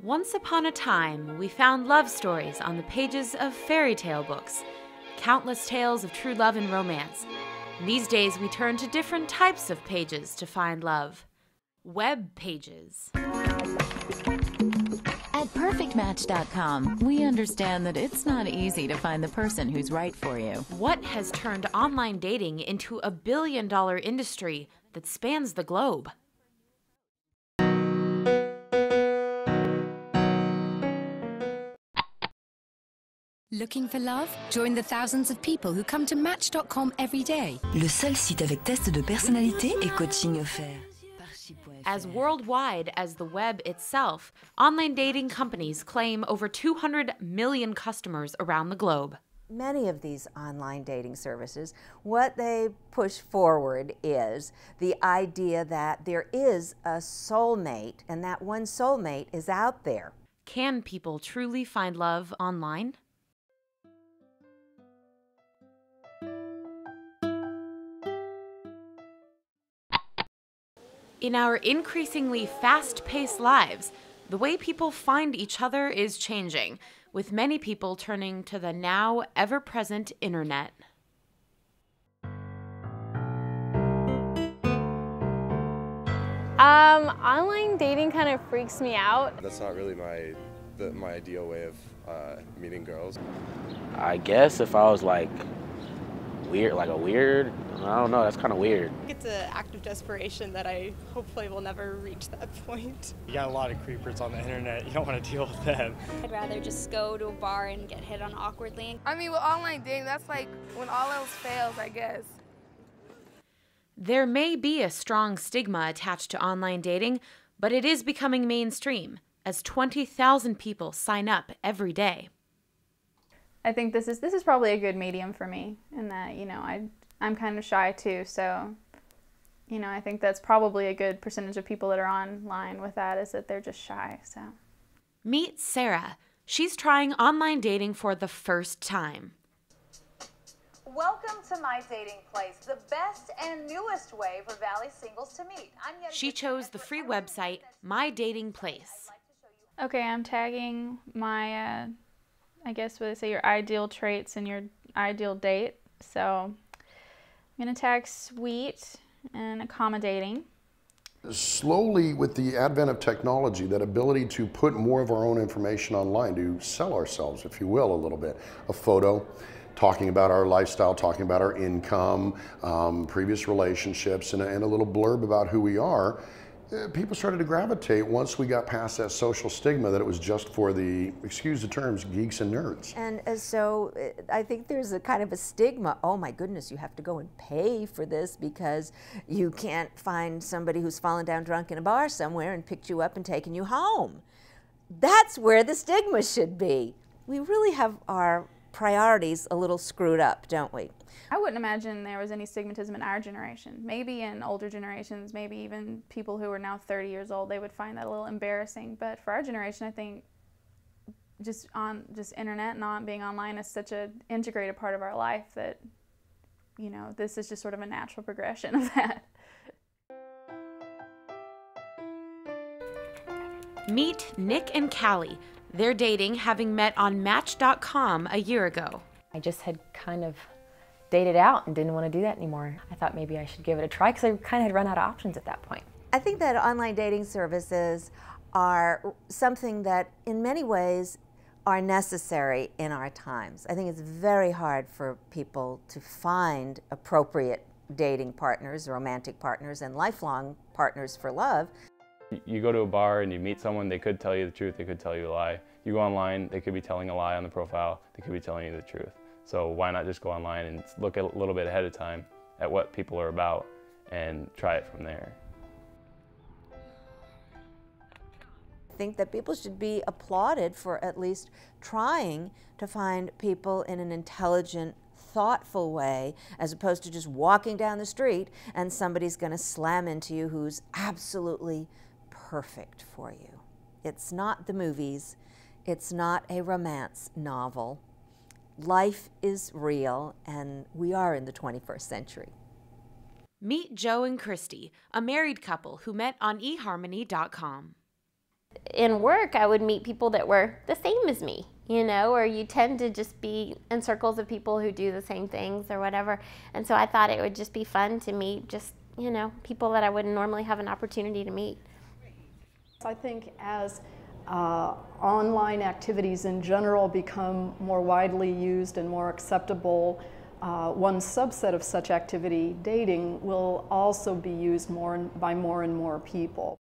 Once upon a time, we found love stories on the pages of fairy tale books, countless tales of true love and romance. These days, we turn to different types of pages to find love. Web pages. At PerfectMatch.com, we understand that it's not easy to find the person who's right for you. What has turned online dating into a billion-dollar industry that spans the globe? Looking for love? Join the thousands of people who come to Match.com every day. Le seul site avec test de personnalité et coaching offert. As worldwide as the web itself, online dating companies claim over 200 million customers around the globe. Many of these online dating services, what they push forward is the idea that there is a soulmate and that one soulmate is out there. Can people truly find love online? In our increasingly fast-paced lives, the way people find each other is changing, with many people turning to the now ever-present internet. Online dating kind of freaks me out. That's not really my ideal way of meeting girls. I guess if I was like weird, I don't know, that's kind of weird. It's an act of desperation that I hopefully will never reach that point. You got a lot of creepers on the internet. You don't want to deal with them. I'd rather just go to a bar and get hit on awkwardly. I mean, with online dating, that's like when all else fails, I guess. There may be a strong stigma attached to online dating, but it is becoming mainstream, as 20,000 people sign up every day. I think this is probably a good medium for me in that, I'm kind of shy too, so, I think that's probably a good percentage of people that are online with that is that they're just shy, so. Meet Sarah. She's trying online dating for the first time. Welcome to My Dating Place, the best and newest way for Valley singles to meet. She chose the free website, My Dating Place. Okay, I'm tagging my, I guess what they say, your ideal traits and your ideal date. So I'm going to tag sweet and accommodating. Slowly, with the advent of technology, that ability to put more of our own information online, to sell ourselves, if you will, a little bit. A photo, talking about our lifestyle, talking about our income, previous relationships, and a little blurb about who we are. People started to gravitate once we got past that social stigma that it was just for the, excuse the terms, geeks and nerds. And so I think there's a kind of a stigma. Oh my goodness, you have to go and pay for this because you can't find somebody who's fallen down drunk in a bar somewhere and picked you up and taken you home. That's where the stigma should be. We really have our priorities a little screwed up, don't we? I wouldn't imagine there was any stigmatism in our generation. Maybe in older generations, maybe even people who are now 30 years old, they would find that a little embarrassing. But for our generation, I think just internet and being online is such an integrated part of our life that, this is just sort of a natural progression of that. Meet Nick and Callie. They're dating, having met on Match.com a year ago. I just had kind of dated out and didn't want to do that anymore. I thought maybe I should give it a try because I kind of had run out of options at that point. I think that online dating services are something that in many ways are necessary in our times. I think it's very hard for people to find appropriate dating partners, romantic partners, and lifelong partners for love. You go to a bar and you meet someone, they could tell you the truth, they could tell you a lie. You go online, they could be telling a lie on the profile, they could be telling you the truth. So why not just go online and look a little bit ahead of time at what people are about and try it from there. I think that people should be applauded for at least trying to find people in an intelligent, thoughtful way, as opposed to just walking down the street and somebody's going to slam into you who's absolutely perfect for you. It's not the movies. It's not a romance novel. Life is real, and we are in the 21st century. Meet Joe and Christy, a married couple who met on eHarmony.com. In work, I would meet people that were the same as me, you know, or you tend to just be in circles of people who do the same things or whatever. And so I thought it would just be fun to meet just, you know, people that I wouldn't normally have an opportunity to meet. I think as online activities in general become more widely used and more acceptable, one subset of such activity, dating, will also be used by more and more people.